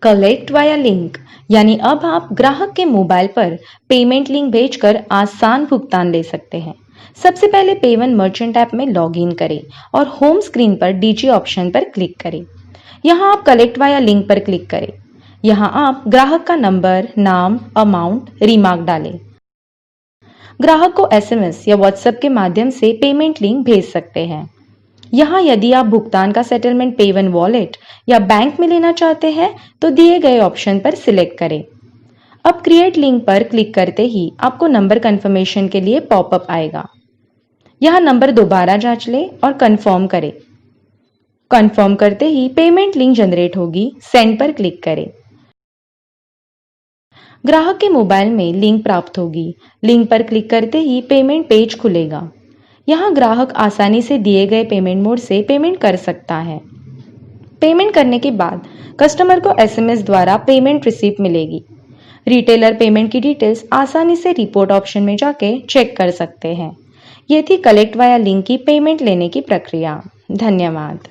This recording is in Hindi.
कलेक्ट वाया लिंक यानी अब आप ग्राहक के मोबाइल पर पेमेंट लिंक भेजकर आसान भुगतान ले सकते हैं। सबसे पहले Pay1 मर्चेंट ऐप में लॉग इन करें और होम स्क्रीन पर डीजी ऑप्शन पर क्लिक करें। यहाँ आप कलेक्ट वाया लिंक पर क्लिक करें। यहाँ आप ग्राहक का नंबर, नाम, अमाउंट, रिमार्क डालें। ग्राहक को एसएमएस या व्हाट्सएप के माध्यम से पेमेंट लिंक भेज सकते हैं। यहाँ यदि आप भुगतान का सेटलमेंट Pay1 वॉलेट या बैंक में लेना चाहते हैं तो दिए गए ऑप्शन पर सिलेक्ट करें। अब क्रिएट लिंक पर क्लिक करते ही आपको नंबर कंफर्मेशन के लिए पॉपअप आएगा। यहाँ नंबर दोबारा जांच लें और कंफर्म करें। कंफर्म करते ही पेमेंट लिंक जनरेट होगी। सेंड पर क्लिक करें। ग्राहक के मोबाइल में लिंक प्राप्त होगी। लिंक पर क्लिक करते ही पेमेंट पेज खुलेगा। यहाँ ग्राहक आसानी से दिए गए पेमेंट मोड से पेमेंट कर सकता है। पेमेंट करने के बाद कस्टमर को एसएमएस द्वारा पेमेंट रिसीप्ट मिलेगी। रिटेलर पेमेंट की डिटेल्स आसानी से रिपोर्ट ऑप्शन में जाके चेक कर सकते हैं। ये थी कलेक्ट वाया लिंक की पेमेंट लेने की प्रक्रिया। धन्यवाद।